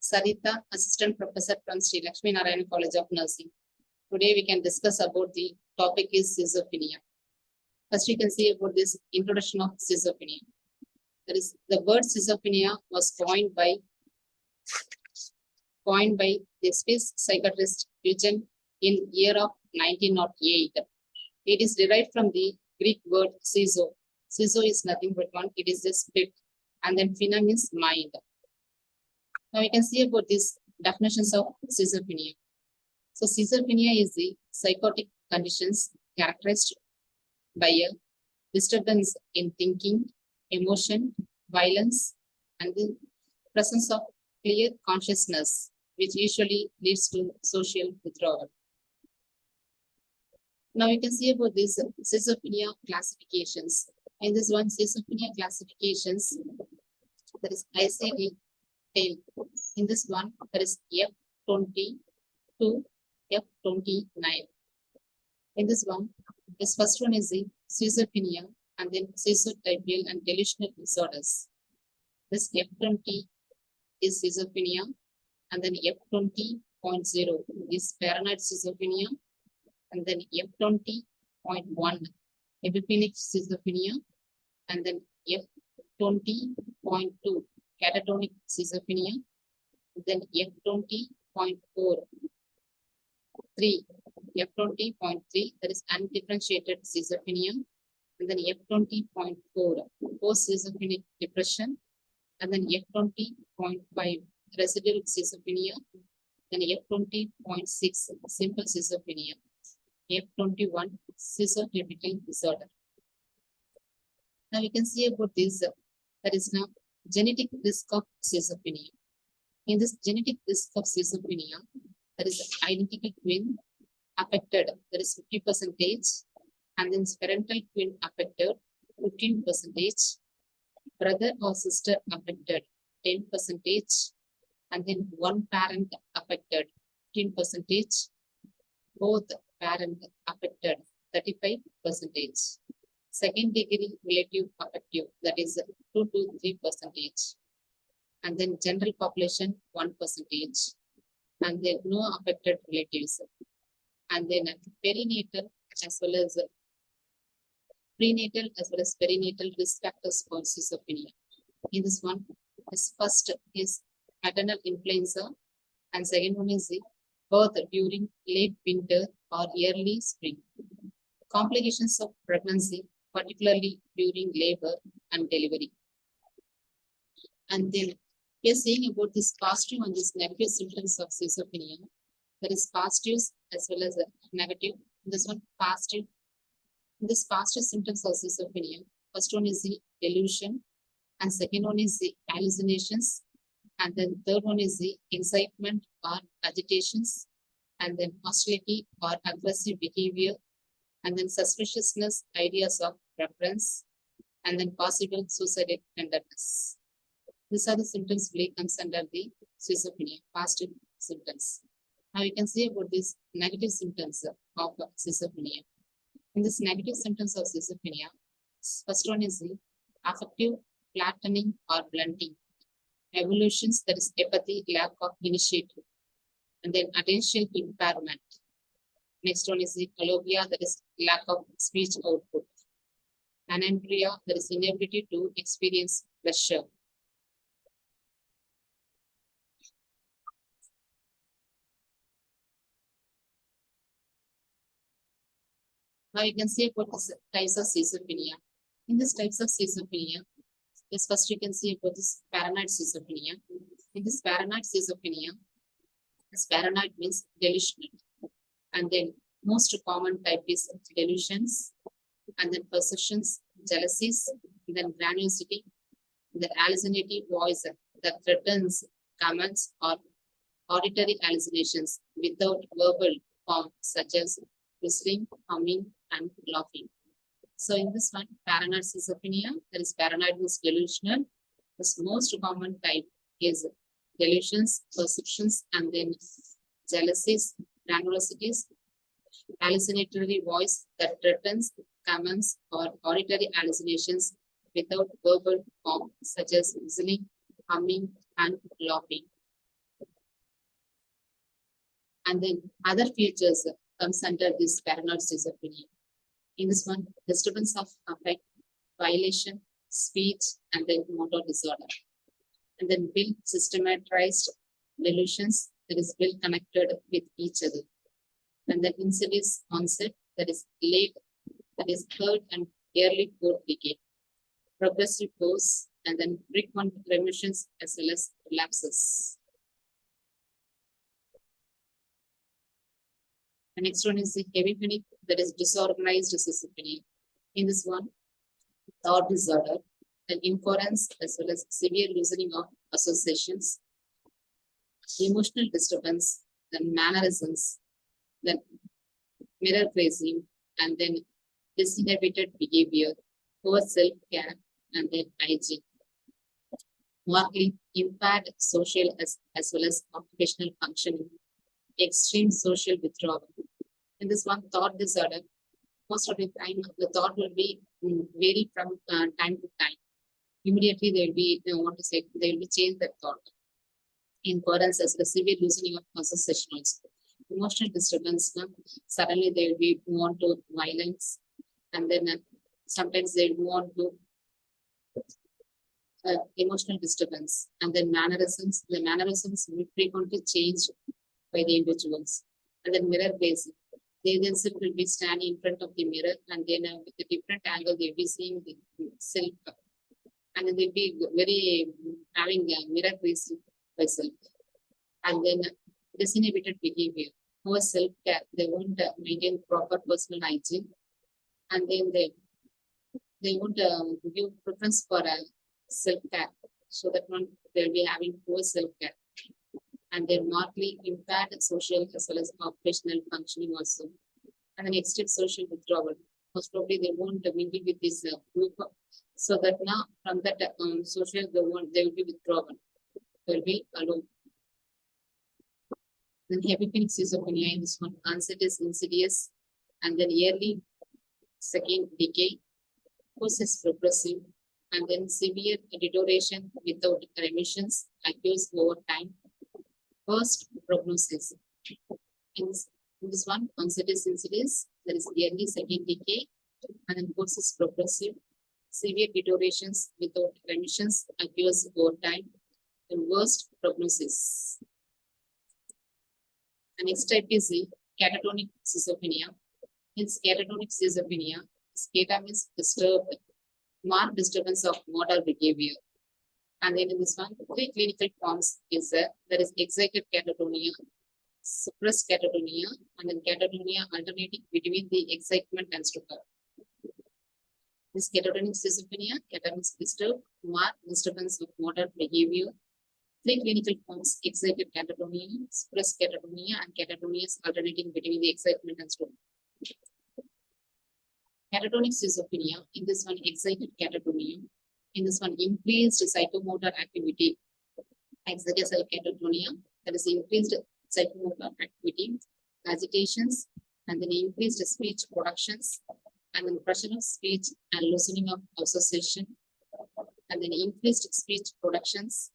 Saritha, Assistant Professor from Sri Lakshmi Narayana College of Nursing. Today we can discuss about the topic is schizophrenia. First we can see about this introduction of schizophrenia. That is, the word schizophrenia was coined by the Swiss psychiatrist Eugen in year of 1908. It is derived from the Greek word schizo. Schizo is nothing but one, it is a split, and then phena means mind. Now we can see about these definitions of schizophrenia. So schizophrenia is the psychotic conditions characterized by a disturbance in thinking, emotion, violence, and the presence of clear consciousness, which usually leads to social withdrawal. Now we can see about these schizophrenia classifications. In this one, schizophrenia classifications, there is ICD-10. In this one, there is F20 to F29. In this one, this first one is the schizophrenia, and then schizotypal and delusional disorders. This F20 is schizophrenia, and then F20.0 is paranoid schizophrenia, and then F20.1 epiphanic schizophrenia, and then F20.2 catatonic schizophrenia, then F20.4 F20.3 that is undifferentiated schizophrenia, and then F20.4 post-schizophrenic depression, and then F20.5 residual schizophrenia, then F20.6 simple schizophrenia, F21 schizotypal disorder. Now we can see about this, that is now genetic risk of schizophrenia. In this genetic risk of schizophrenia, there is identical twin affected, there is 50%, and then parental twin affected 15%, brother or sister affected 10%, and then one parent affected 15%, both parent affected 35%, second degree relative affective, that is 2 to 3%, and then general population 1%, and then no affected relatives, and then perinatal as well as prenatal as well as perinatal risk factors for schizophrenia. In this one, this first is maternal influenza, and second one is the birth during late winter or early spring. Complications of pregnancy, particularly during labor and delivery. And then we are saying about this positive and this negative symptoms of schizophrenia. There is positives as well as negative. This one positive. This positive symptoms of schizophrenia. First one is the delusion, and second one is the hallucinations, and then third one is the incitement or agitations, and then hostility or aggressive behavior, and then suspiciousness, ideas of preference, and then possible suicidal tenderness. These are the symptoms which comes under the schizophrenia, positive symptoms. Now you can see about these negative symptoms of schizophrenia. In this negative symptoms of schizophrenia, first one is the affective flattening or blunting. Evolutions, that is apathy, lack of initiative, and then attention impairment. Next one is the alogia, that is lack of speech output. Anandria, that is inability to experience pleasure. Now you can see about the types of schizophrenia. In this types of schizophrenia, yes, first you can see about this paranoid schizophrenia. In this paranoid schizophrenia, this paranoid means delusional. And then most common type is delusions, and then perceptions, jealousies, and then granulosity, the hallucinative voice that threatens, comments, or auditory hallucinations without verbal form, such as whistling, humming, and laughing. So in this one, paranoid schizophrenia, there is paranoid means delusional. The most common type is delusions, perceptions, and then jealousies, granulosities, hallucinatory voice that threatens, comments, or auditory hallucinations without verbal form, such as whistling, humming, and laughing. And then other features comes under this paranoid schizophrenia. In this one, disturbance of affect, violation, speech, and then motor disorder. And then build systematized delusions that is well connected with each other. And then insidious onset that is late, that is third and early fourth decade. Progressive dose and then frequent remissions as well as relapses. The next one is the heavy that is disorganized schizophrenia. In this one, thought disorder, and inference as well as severe loosening of associations, emotional disturbance, then mannerisms, then mirror grazing, and then disinhibited behavior, poor self-care, and then hygiene. Markedly impaired social as well as occupational functioning, extreme social withdrawal. In this one, thought disorder, most of the time the thought will be vary from time to time. Immediately they will be, they will be changed that thought. Incoherence as well as severe loosening of association also. Emotional disturbance, suddenly they will be want to violence, and then sometimes they want to emotional disturbance, and then mannerisms. The mannerisms will frequently change by the individuals, and then mirror gazing. They themselves will be standing in front of the mirror, and then with a different angle they'll be seeing the self, and then they'll be very having mirror gazing by self, and then disinhibited behavior. Poor self-care, they won't maintain proper personal hygiene, and then they won't give preference for self-care, so that one they'll be having poor self-care, and then markedly impaired social as well as occupational functioning also, and then extreme social withdrawal. Most probably they won't mingle with this group, so that now from that social they will be withdrawn, they will be alone. Then heavy schizophrenia, in this one, onset is insidious, and then yearly second decay, course is progressive, and then severe deterioration without remissions occurs over time. First prognosis. In this one, onset is insidious, there is yearly second decay, and then course is progressive. Severe deteriorations without remissions occurs over time. The worst prognosis. The next type is the catatonic schizophrenia. In catatonic schizophrenia, cata means disturbed, marked disturbance of motor behavior. And then in this one, three clinical forms is there is excited catatonia, suppressed catatonia, and then catatonia alternating between the excitement and stupor. This catatonic schizophrenia, cata means disturbed, marked disturbance of motor behavior. Three clinical forms: excited catatonia, suppressed catatonia, and catatonias alternating between the excitement and stupor. Catatonic schizophrenia, in this one, excited catatonia. In this one, increased psychomotor activity, excited catatonia, that is increased psychomotor activity, agitations, and then increased speech productions, and then pressure of speech and loosening of association, and then increased speech productions,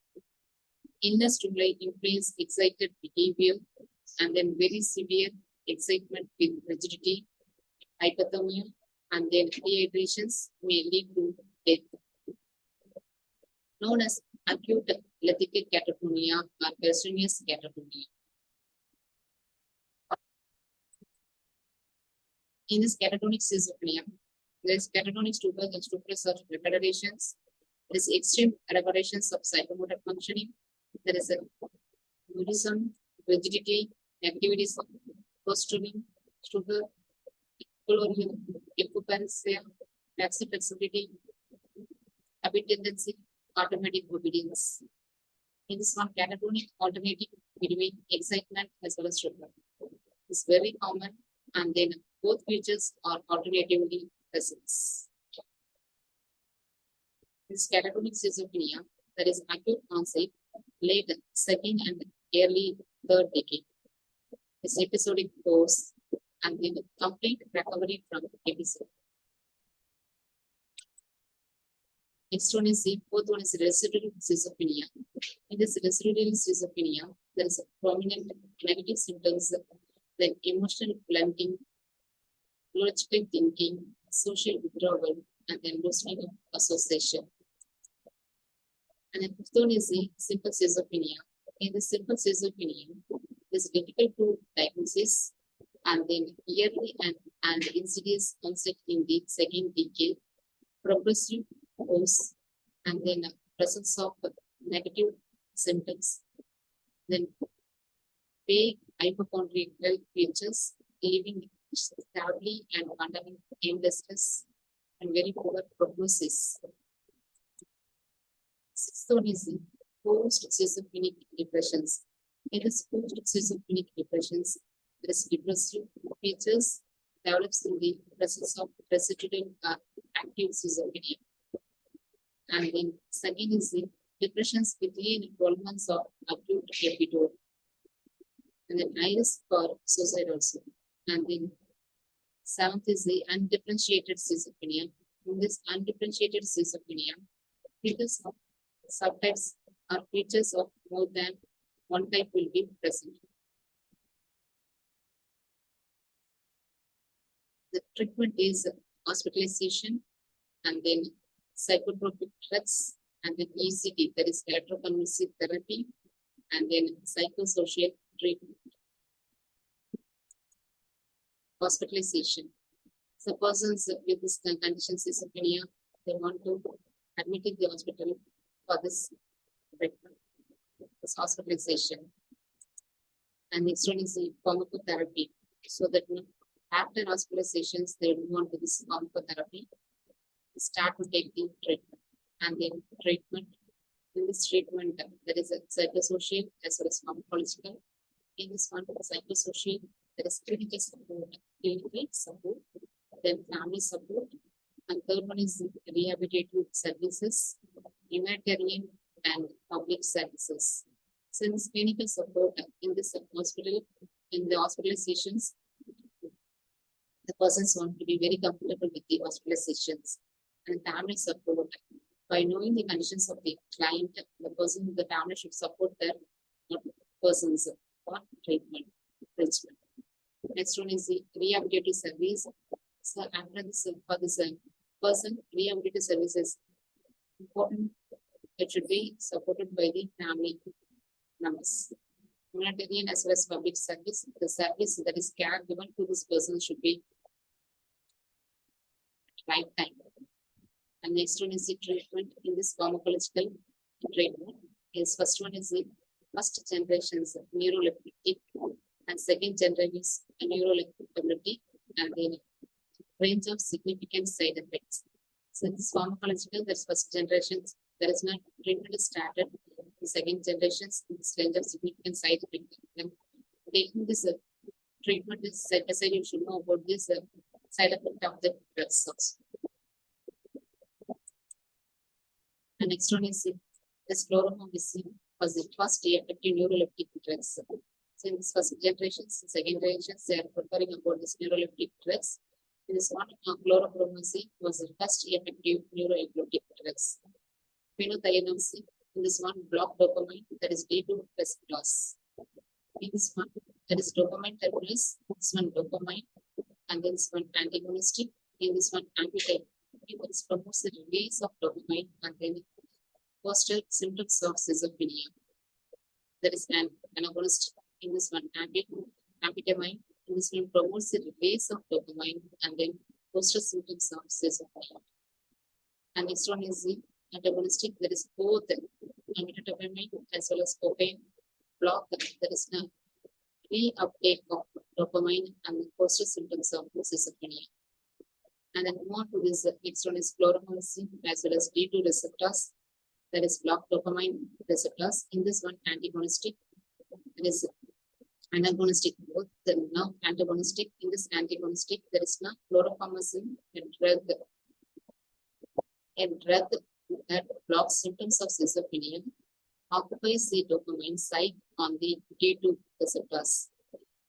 inner stimuli influence excited behavior, and then very severe excitement with rigidity, hypothermia, and then dehydrations may lead to death. Known as acute lethargic catatonia or peritonius catatonia. In this catatonic schizophrenia, there is catatonic stupor and stupor of retardations. There is extreme retardations of psychomotor functioning. There is a mutism, rigidity, activities of posturing, stupor, equilibrium, occupancy, passive flexibility, habit tendency, automatic obedience. In this one, catatonic alternating between excitement as well as stupor is very common, and then both features are alternatively present. This catatonic schizophrenia, that is acute onset, late second and early third decade. This episodic course and then complete recovery from episode. Next one is the fourth one is residual schizophrenia. In this residual schizophrenia, there is a prominent negative symptoms like emotional blunting, logical thinking, social withdrawal, and then loosening of association. And the fifth one is the simple schizophrenia. In the simple schizophrenia, it is difficult to diagnose and then yearly and insidious onset in the second decade, progressive course, and then presence of negative symptoms, then vague hypochondriacal features, living stably and undergoing aimlessness, and very poor prognosis. Sixth one is post-schizophrenic depressions. In this post-schizophrenic depressions, there is depressive features develops in the presence of residual active schizophrenia. And then second is the depressions within 12 months of acute episode. And then high risk for suicide also. And then seventh is the undifferentiated schizophrenia. In this undifferentiated schizophrenia, features of subtypes or features of more than one type will be present. The treatment is hospitalization and then psychotropic drugs and then ECT, that is electroconvulsive therapy, and then psychosocial treatment. Hospitalization. So persons with this condition schizophrenia, they want to admit in the hospital for this treatment, this hospitalization. And next one is the pharmacotherapy. So that after hospitalizations, they move on to this pharmacotherapy, start to take the treatment. And then treatment, in this treatment, there is a psychosocial as well as pharmacological. In this one, psychosocial, there is clinical support, then family support, and third one is rehabilitative services, humanitarian and public services. Since clinical support in this hospital, in the hospitalizations, the persons want to be very comfortable with the hospitalizations and family support. By knowing the conditions of the client, the family should support their persons for treatment. Next one is the rehabilitative service. So after this, for this person, rehabilitative services important. It should be supported by the family members. Humanitarian as well as public service. The service that is care given to this person should be right time. And next one is the treatment in this pharmacological treatment. His first one is the first generation's neuroleptic and second generation is neuroleptic and then range of significant side effects. So this pharmacological, that's first generation, there is no treatment is started. The second generation, this range of significant side effects. And taking this treatment is set aside, you should know about this side effect of the drugs also. And next one is this chloromazine was the first effective neuroleptic drugs. So in this first generation, second generation, they are preparing about this neuroleptic drugs. In this one, chloromazine was the first effective neuroleptic drugs. Phenothiazine, in this one, block dopamine, that is D2 plus loss. In this one, that is dopamine terminus, this one dopamine, and then this one antagonistic, in this one antitype. This promotes the release of dopamine and then foster symptoms of schizophrenia. That is an agonist. In this one, amphetamine. In this one, promotes the release of dopamine and then foster symptoms of schizophrenia. And next one is the antagonistic. That is both amphetamine as well as cocaine block. That is now reuptake of dopamine and foster symptoms of schizophrenia. And then move on to this next one is chloromazine as well as D2 receptors, that is block dopamine receptors. In this one, antagonistic, that is antagonistic both. Then now antagonistic, in this antagonistic, there is now chloromazine and drug that blocks symptoms of schizophrenia, occupies the dopamine site on the D2 receptors,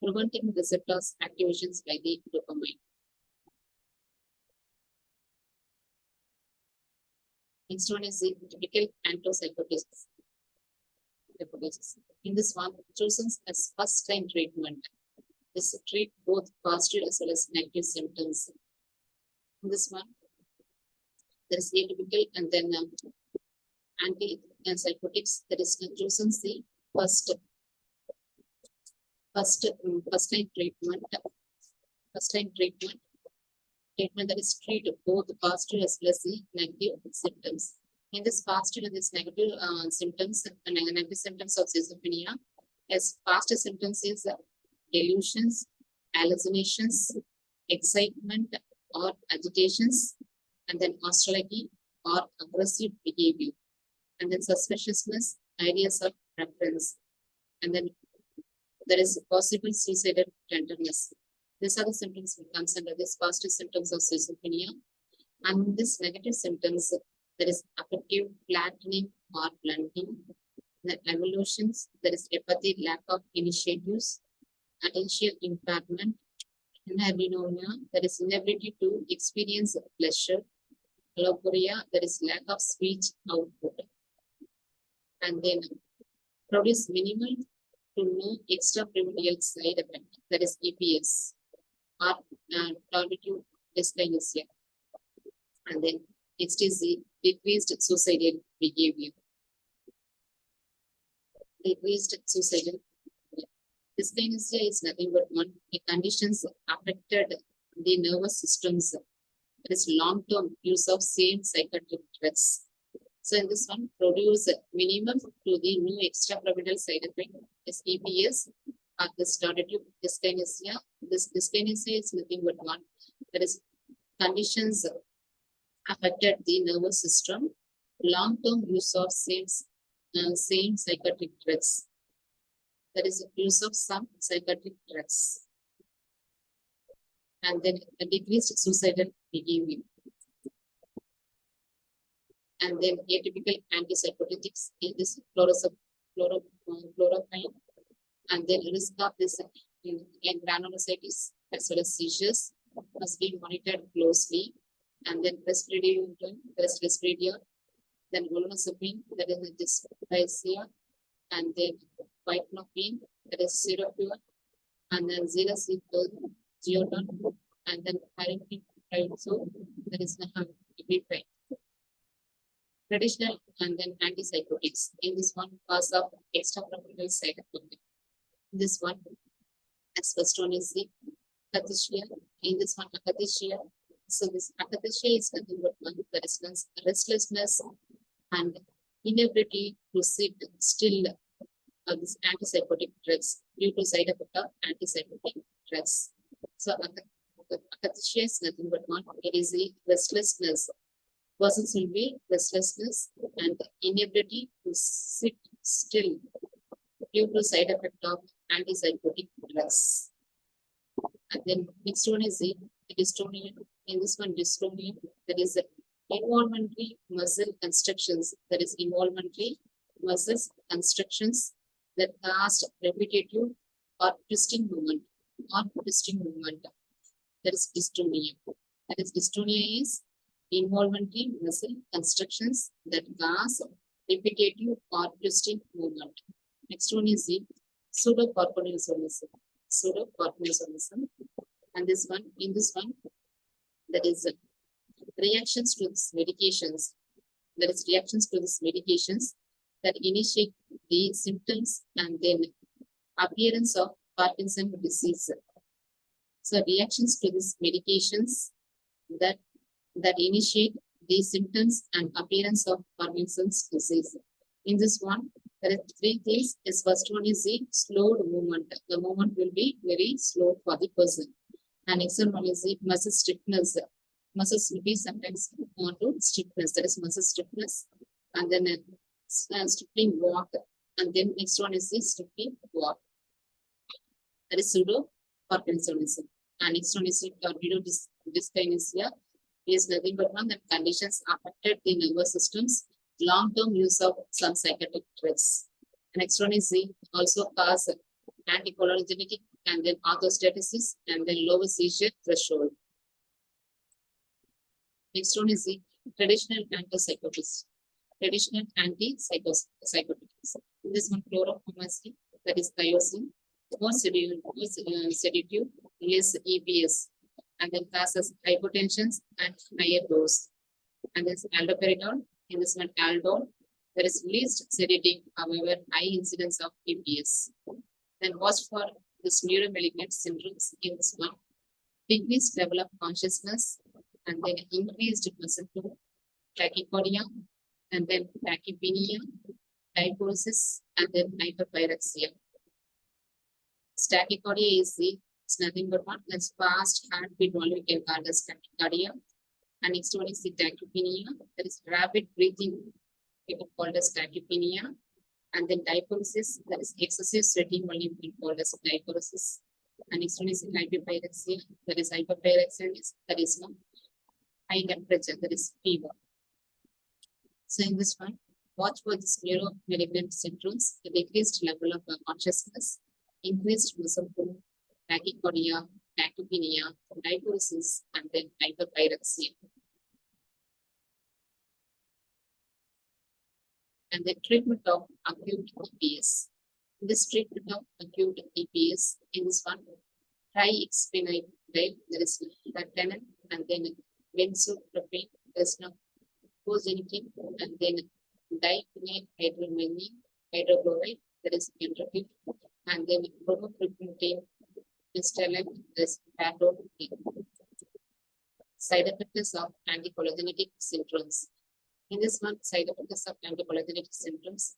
preventing receptors activations by the dopamine. Next one is the typical antipsychotics. In this one, chosen as first line treatment. This treat both positive as well as negative symptoms. In this one, there is atypical and then anti-psychotics. That is chosen the first line treatment. First line treatment that is treat both positive as well as the negative symptoms. In this positive and this negative symptoms, negative symptoms of schizophrenia, as positive symptoms is delusions, hallucinations, excitement or agitations, and then hostility or aggressive behavior, and then suspiciousness, ideas of preference, and then there is possible suicidal tenderness. These are the symptoms which comes under this positive symptoms of schizophrenia. And this negative symptoms, there is affective flattening or blunting, the evolutions, there is apathy, lack of initiatives, attention impairment, anhedonia, there is inability to experience pleasure, logorrhea, there is lack of speech output, and then produce minimal to no extrapyramidal side effect, that is EPS, or tardive dyskinesia. And then next is the decreased suicidal behavior. Decreased suicidal dyskinesia is nothing but one conditions affected the nervous systems. That is long-term use of same psychiatric drugs. So in this one, produce minimum to the new extrapyramidal side effect is EPS or this tardive dyskinesia. This dyskinesia is nothing but one. That is conditions affected the nervous system, long-term use of same psychiatric drugs. That is use of some psychiatric drugs. And then a decreased suicidal behavior. And then atypical antipsychotics in this chloroquine, and then risk of this granulocytis as well as seizures must be monitored closely. And then respiratory, then volnosipine, that is dysplasia, and then vitnopine, that is serofluor, and then geodon, and then pyrimidine, that is ibuprofen. Traditional and then antipsychotics. In this one, cause of extrapyramidal side effect. This one, as first one is the akathisia. In this one, akathisia. So this akathisia is nothing but one, the restlessness and inability to sit still of this antipsychotic drugs due to side effect of antipsychotic drugs. So akathisia is nothing but one. It is the restlessness. Persons will be restlessness and inability to sit still due to side effect of antipsychotic drugs. And then next one is the dystonia. In this one, dystonia, that is involuntary muscle constructions, that is involuntary muscle constructions that cause repetitive or twisting movement That is dystonia. That is dystonia is involuntary muscle constructions that cause repetitive or twisting movement. Next one is the pseudocorporealism. And this one, in this one, that is reactions to these medications. That is reactions to these medications that initiate the symptoms and then appearance of Parkinson's disease. So reactions to these medications that initiate the symptoms and appearance of Parkinson's disease. In this one, there are three things. This first one is the slow movement. The movement will be very slow for the person. And next one is the muscle stiffness. Muscles will be sometimes on to stiffness. That is muscle stiffness. And then stiffling walk. And then next one is the stiffling walk. That is pseudo Parkinsonism. And next one is the tardive dyskinesia. Is nothing but one that conditions affected the nervous systems, long-term use of some psychiatric drugs. The next one is the also cause anticholinergic and then orthostasis and then lower seizure threshold. Next one is the traditional antipsychotics. Traditional antipsychotics. This one chloromazine, that is thiazine, more sedative, less EPS, and then causes hypotension and higher dose. And this aldoperidol, in this one aldol, there is least sedative, however, high incidence of EPS. Then watch for this neuromalignant syndromes in this one. Decreased level of consciousness, and then increased muscle tone, tachycardia, and then tachypnea, diaphoresis, and then hyperpyrexia. Tachycardia is it's nothing but one that's fast heartbeat volume we can call as tachycardia. And next one is the tachypnea, that is rapid breathing, people called as tachypnea. And then diaphoresis, that is excessive sweating volume, people called as diaphoresis. And next one is hyperpyrexia, that is hyperpyrexia, that is no high temperature, that is fever. So in this one, watch for this neuromalignant syndromes, the decreased level of consciousness, increased muscle tone, tachycardia, tachypnea, diaphoresis, and then hyperpyrexia. And the treatment of acute EPS. In this treatment of acute EPS, in this one, triexpenide, there is lanthanum, and then benzopropane, there is no cozenitin, and then diphenyl hydrochloride, that is entropy, and then bromocriptine, crystalline, is pathogen. Side effects of anticholinergic syndromes. In this one, side effects of anticholinergic syndromes.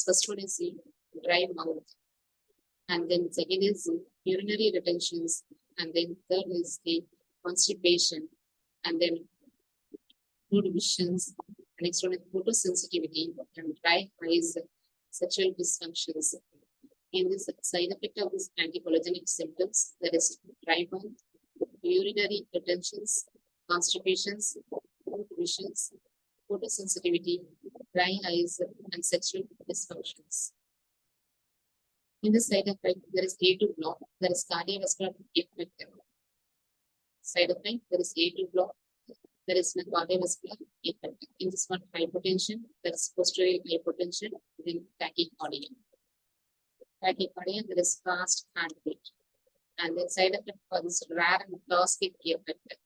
First one is dry mouth, and then second is urinary retentions, and then third is the constipation, and then mood visions, and next one is photosensitivity, and dry eyes, sexual dysfunctions. In this side effect of this anticholinergic symptoms, there is dry mouth, urinary retentions, constipations, mood visions, photosensitivity, dry eyes, and sexual dysfunctions. In this side effect, there is A2 block, there is cardiovascular effect. Side effect, there is A2 block, there is no cardiovascular effect. In this one, hypertension, there is posterior hypertension, then tachycardia. Tachycardia, there is fast heartbeat. And the side effect for this rare and toxic effect.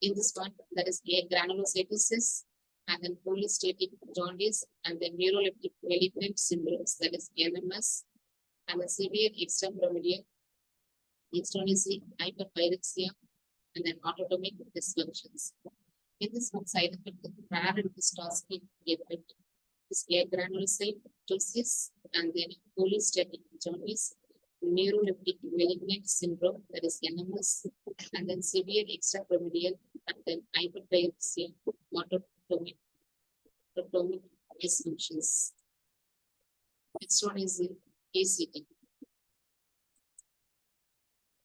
In this one, there is a granulocytosis, and then polystatic jaundice, and then neuroleptic malignant syndromes, that is NMS, and the severe extrapyramidal, external hyperpyrexia, and then autonomic dysfunctions. In this one, side effect of rare and toxic effect is a granulocytosis, and then polystatic jaundice, neuroleptic malignant syndrome, that is NMS, and then severe extrapyramidal, and then hyperpyrexia, autonomic dysfunctions. Next one is ACT.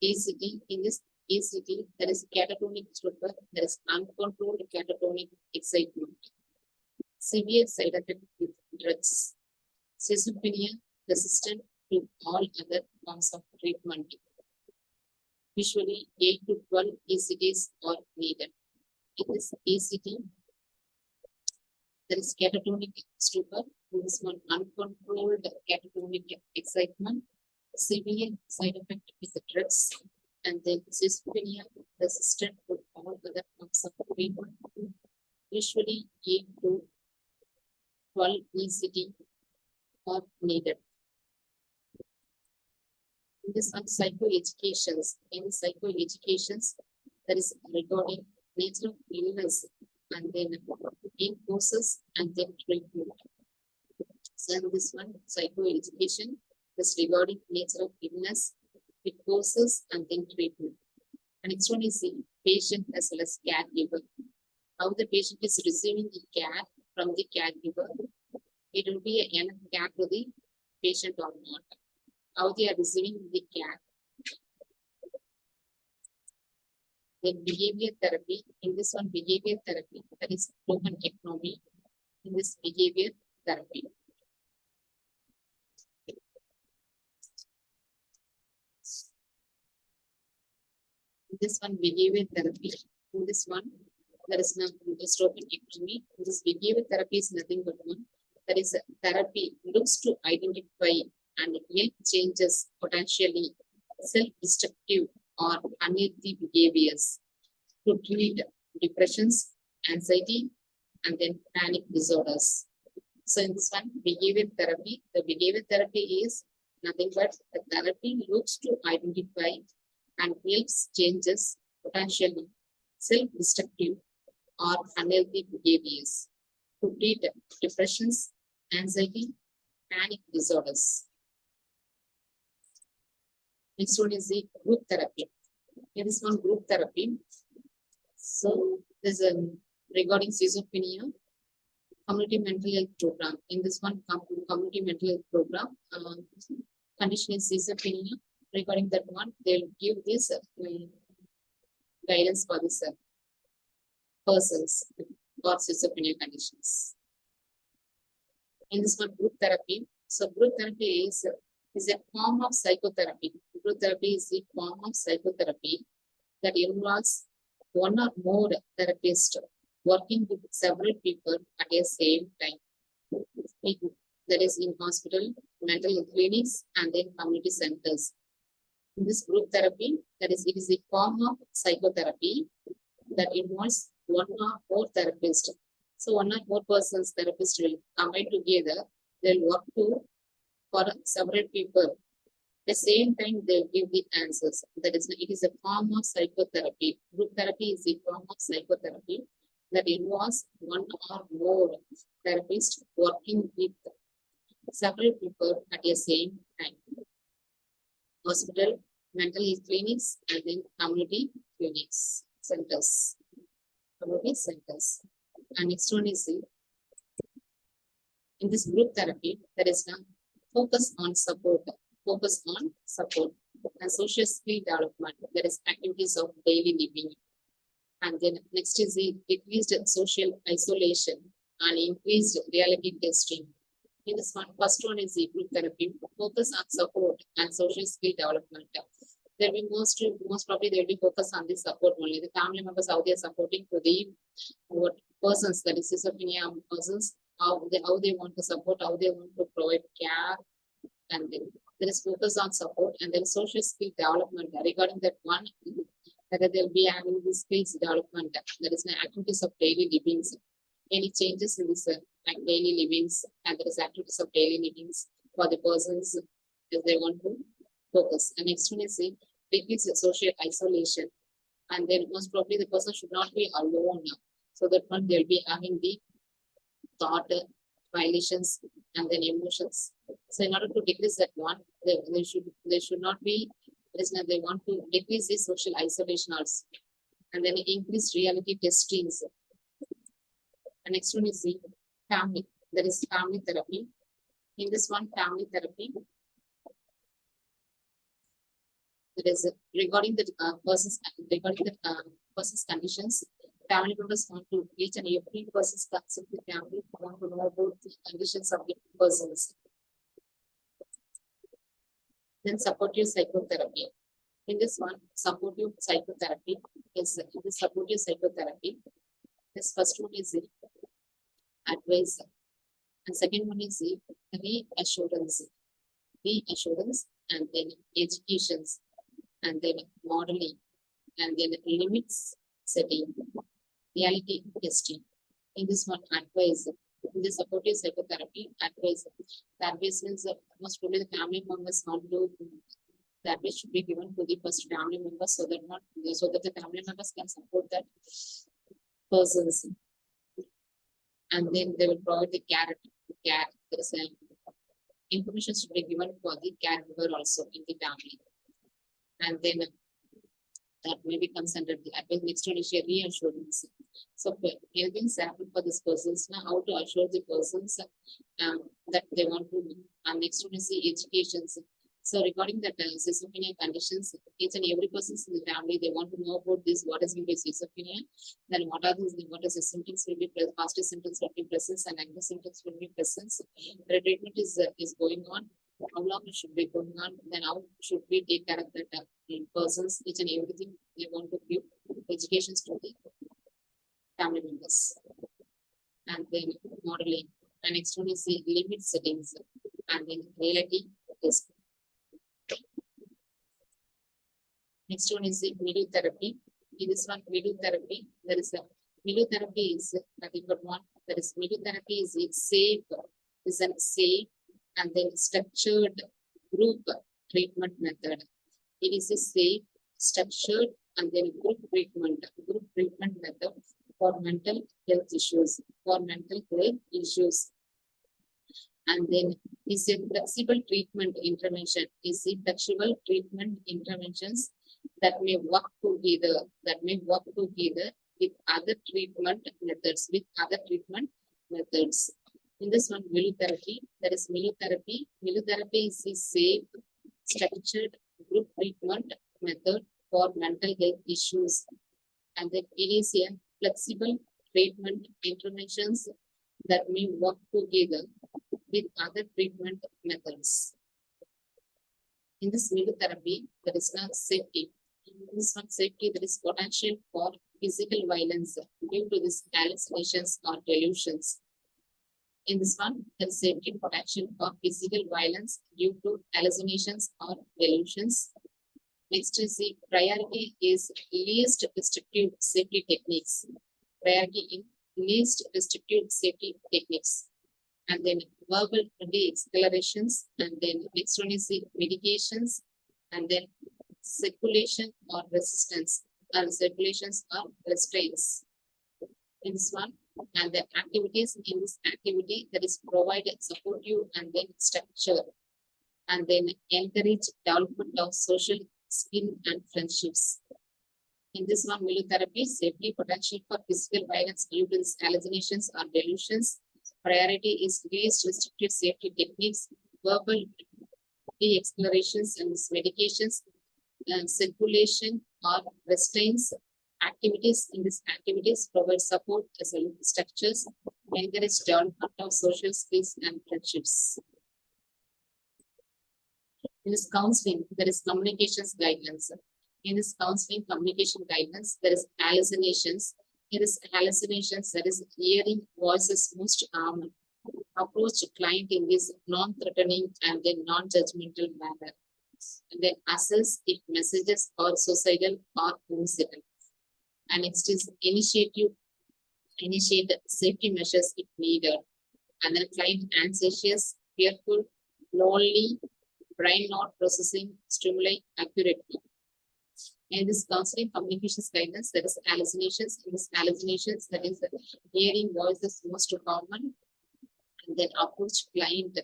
ACT, in this ACT, there is catatonic stupor, there is uncontrolled catatonic excitement. Severe side effect with drugs. Schizophrenia resistant to all other forms of treatment. Usually 8 to 12 ECTs are needed. In this ACT, there is catatonic stupor, this one uncontrolled catatonic excitement, severe side effect with the drugs, and then schizophrenia resistant to all other forms of treatment. Usually 8 to 12 ECT are needed. In this on psychoeducations, there is regarding nature of illness, and then in courses, and then treatment. So in this one, psychoeducation is regarding nature of illness, with courses, and then treatment. And next one is the patient as well as caregiver. How the patient is receiving the care from the caregiver. It will be enough care to the patient or not. How they are receiving the care. Then behavior therapy. In this one, behavior therapy, that is open economy. In this behavior therapy. In this one, behavior therapy. In this one, There is no dystopian economy. This behavior therapy is nothing but one. That is, therapy looks to identify and help changes potentially self-destructive or unhealthy behaviors to treat depressions, anxiety, and then panic disorders. So in this one, behavior therapy, the behavior therapy is nothing but the therapy looks to identify and helps changes potentially self-destructive or unhealthy behaviors to treat depressions, anxiety, panic disorders. Next one is the group therapy. In this one, group therapy. So there's a regarding schizophrenia, community mental health program. In this one, community mental health program, condition is schizophrenia. Regarding that one, they'll give this guidance for this persons for schizophrenia conditions. In this one, group therapy. So group therapy is a form of psychotherapy. Group therapy is a form of psychotherapy that involves one or more therapists working with several people at the same time. That is in hospital, mental health clinics, and then community centers. In this group therapy, it is a form of psychotherapy that involves one or more therapists. So one or more persons therapists will combine together. They'll work for several people. At the same time, they'll give the answers. That is, it is a form of psychotherapy. Group therapy is a form of psychotherapy that involves one or more therapists working with several people at the same time. Hospital, mental health clinics, and then community clinics, centers. Community centers. And next one is in this group therapy, there is a focus on support and social skill development. There is activities of daily living. And then next is the decreased social isolation and increased reality testing. In this one, first one is the group therapy, focus on support and social skill development. There will be most probably they will be focused on the support only. The family members, how they are supporting to the what persons, that is schizophrenia persons, how they want to support, how they want to provide care, and then there is focus on support and then social skill development. Regarding that one, whether they'll be having the skills development, that is the activities of daily livings, any changes in this daily livings, and there is activities of daily livings for the persons if they want to focus. And next one is decrease social isolation, and then most probably the person should not be alone. So that one they'll be having the thought violations and then emotions. So in order to decrease that one, they should not be listener. They want to decrease the social isolation also, and then increase reality testings. And next one is the family. There is family therapy. In this one, family therapy, there is regarding the person's conditions. Family members want to each and every person's concept the family want to know about the conditions of the persons. Then supportive psychotherapy. In this one, supportive psychotherapy is the supportive psychotherapy. This first one is the advice, and second one is the reassurance, and then educations, and then modeling, and then limits setting, reality testing. In this one, advice. In the supportive psychotherapy, advice. The advice means most probably the family members want to. The advice should be given to the first family members so that the family members can support that persons, and then they will provide the care. There is information should be given for the caregiver also in the family, and then that maybe comes under the advice. Next one is reassurance. So everything sample for this persons now, how to assure the persons that they want to do. And next one is the education. So regarding the schizophrenia conditions, each and every person in the family, they want to know about this, what is schizophrenia, then what are the symptoms will be present, positive symptoms will be present, and negative symptoms will be present. The treatment is going on, how long it should be going on, then how should we take care of that persons, each and everything they want to give education to the family members. And then modeling. And next one is the limit settings. And then reality is. Next one is the video therapy. In this one, video therapy, there is a video therapy is nothing but one. That is video therapy is a safe, and then structured group treatment method. It is a safe, structured, and then group treatment method for mental health issues. And then is a flexible treatment intervention. Is a flexible treatment interventions that may work together. With other treatment methods. In this one, therapy. There is therapy. Therapy is a safe, structured group treatment method for mental health issues. And then it is a flexible treatment interventions that may work together with other treatment methods. In this therapy, there is no safety. In this one, safety, there is potential for physical violence due to these hallucinations or delusions. In this one, there is safety potential for physical violence due to hallucinations or delusions. Next is the priority is least restrictive safety techniques. Priority in least restrictive safety techniques. And then verbal de-escalations. And then next one is the medications. And then circulation or resistance. Or circulations or restraints. In this one. And the activities in this activity that is provided supportive and then structure. And then encourage development of social skill and friendships. In this one, therapy, safety potential for physical violence due to hallucinations or delusions. Priority is least restrictive safety techniques, verbal de-explorations and medications, and circulation or restraints. Activities in these activities provide support as well as structures, encourage development of social skills and friendships. In this counseling, there is communications guidelines. In this counseling communication guidelines, there is hallucinations. In this hallucinations, there is hearing voices most common. Approach client in this non-threatening and then non-judgmental manner. And then assess if messages are suicidal or homicidal. And next is initiate safety measures if needed. And then client anxious, fearful, lonely, brain not processing stimuli accurately. In this counseling communications guidance, there is hallucinations. In this hallucinations, that is hearing voices most common. And then approach client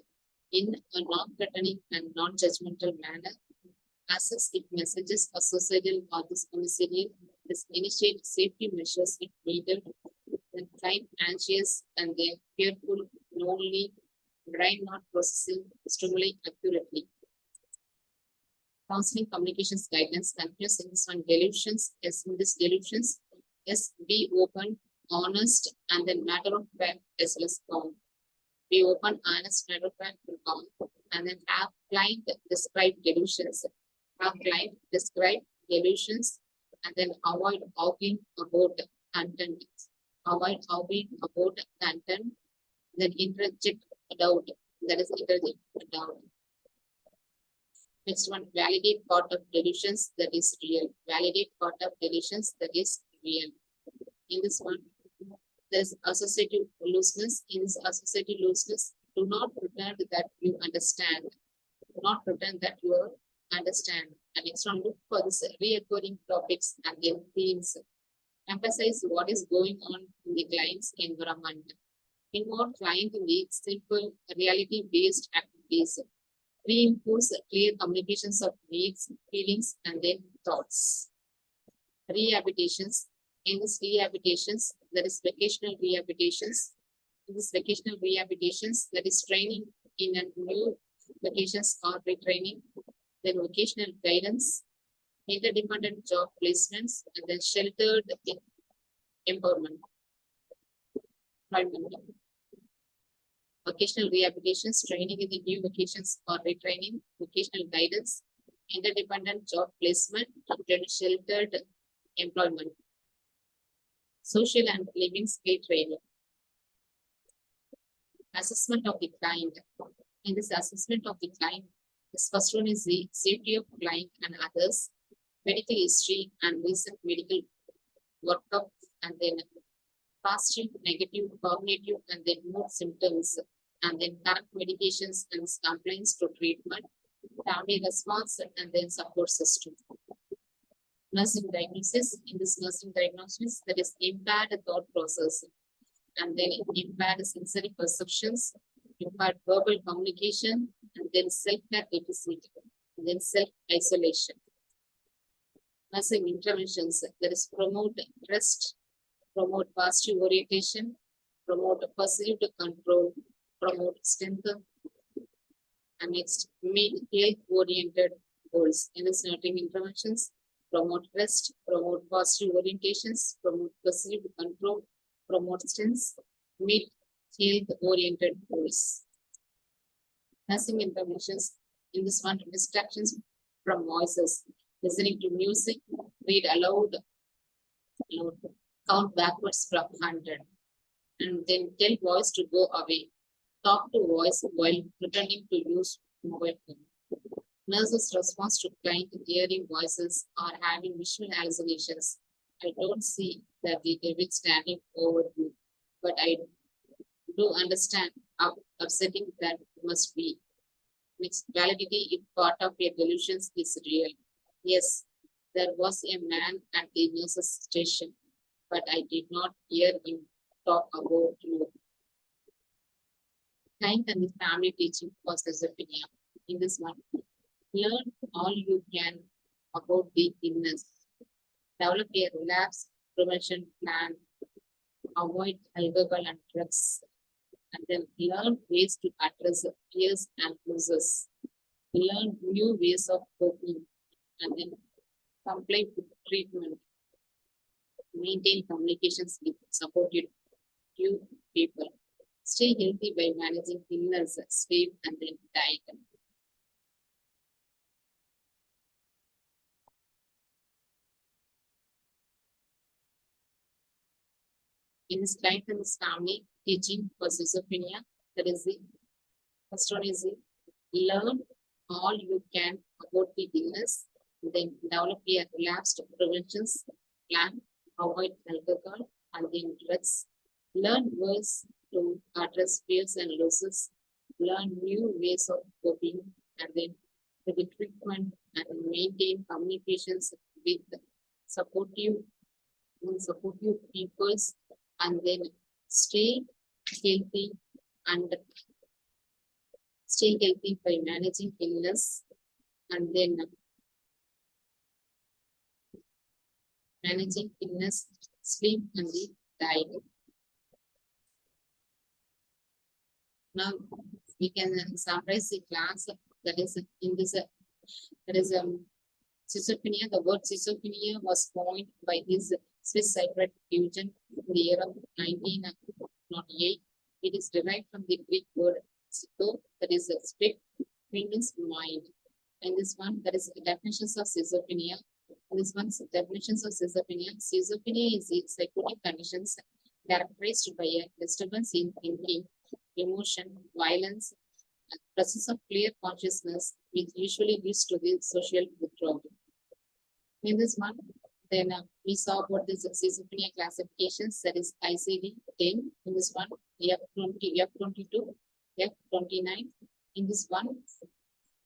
in a non-threatening and non-judgmental manner. Assess if messages are suicidal or homicidal. Initiate safety measures if needed. Then client anxious and then fearful, lonely, brain not processing stimuli accurately. Counseling communications guidance continues in this one. Delusions. Yes, in this delusions, yes, be open, honest, and then matter of fact as well as calm. Be open, honest, matter of fact, and calm. And then have client describe delusions. Have client describe delusions, and then avoid arguing about content. Avoid arguing about content. Then interject doubt. That is interject doubt. Next one, validate part of delusions that is real. Validate part of delusions that is real. In this one, there is associative looseness. In this associative looseness, do not pretend that you understand. Do not pretend that you understand. And next one, look for this recurring topics and their themes. Emphasize what is going on in the client's environment. Involve client in the simple reality-based activities. Reinforce clear communications of needs, feelings, and then thoughts. Rehabilitations. In this rehabilitations, there is vocational rehabilitations. In this vocational rehabilitations, there is training in a new vocations or retraining. Then vocational guidance, interdependent job placements, and then sheltered empowerment. Vocational rehabilitations, training in the new vocations or retraining, vocational guidance, interdependent job placement, and then sheltered employment. social and living skill training. Assessment of the client. In this assessment of the client, this first one is the safety of client and others, medical history and recent medical workup, and then positive, negative, cognitive, and then mood symptoms, and then current medications and complaints to treatment, family response, and then support system. Nursing diagnosis. In this nursing diagnosis, there is impaired thought process, and then impaired sensory perceptions, impaired verbal communication, and then self-care deficit, and then self-isolation. Nursing interventions. There is promote rest, promote positive orientation, promote perceived control, promote strength, and next meet health-oriented goals. In this nursing interventions, promote rest, promote positive orientations, promote perceived control, promote strength, meet health-oriented goals. Nursing interventions. In this one, distractions from voices, listening to music, read aloud, count backwards from 100, and then tell voice to go away. Talk to voice while pretending to use mobile phone. Nurses' response to client hearing voices or having visual hallucinations. I don't see that the devil standing over you, but I do understand how upsetting that must be. Next, validity if part of your delusions is real. Yes, there was a man at the nurse's station, but I did not hear him talk about you. Client and the family teaching for schizophrenia. In this one, learn all you can about the illness. Develop a relapse prevention plan. Avoid alcohol and drugs. And then learn ways to address fears and losses. Learn new ways of coping, and then comply with treatment. Maintain communications with supported few people. Stay healthy by managing illness, sleep, and then diet. In his client and his family, teaching for schizophrenia, that is the first one is learn all you can about the illness, then develop a relapse prevention plan, avoid alcohol and then drugs, learn ways to address fears and losses, learn new ways of coping, and then with the treatment and maintain communications with supportive peoples, and then stay healthy and stay healthy by managing illness, and then managing illness, sleep, and the diet. Now we can summarize the class that is in this. There is schizophrenia. The word schizophrenia was coined by this Swiss psychiatrist Eugen in the year of 1908. It is derived from the Greek word "psycho," that is a split, means mind. And this one, that is definitions of schizophrenia. And this one's definitions of schizophrenia. Schizophrenia is a psychotic conditions characterized by a disturbance in thinking, emotion, violence, and presence of clear consciousness, which usually leads to the social withdrawal. In this one, then we saw about the schizophrenia classifications, that is ICD-10. In this one, F20, F22, F29. In this one,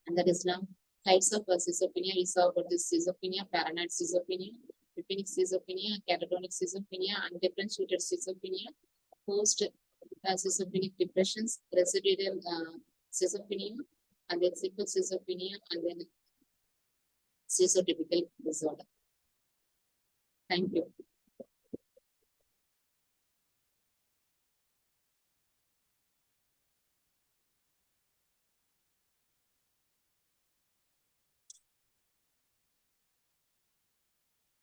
and that is now types of schizophrenia. We saw about this schizophrenia, paranoid schizophrenia, epiphanic schizophrenia, catatonic schizophrenia, undifferentiated schizophrenia, post schizophrenic depressions, residual schizophrenia, and then simple schizophrenia, and then schizotypical disorder. Thank you.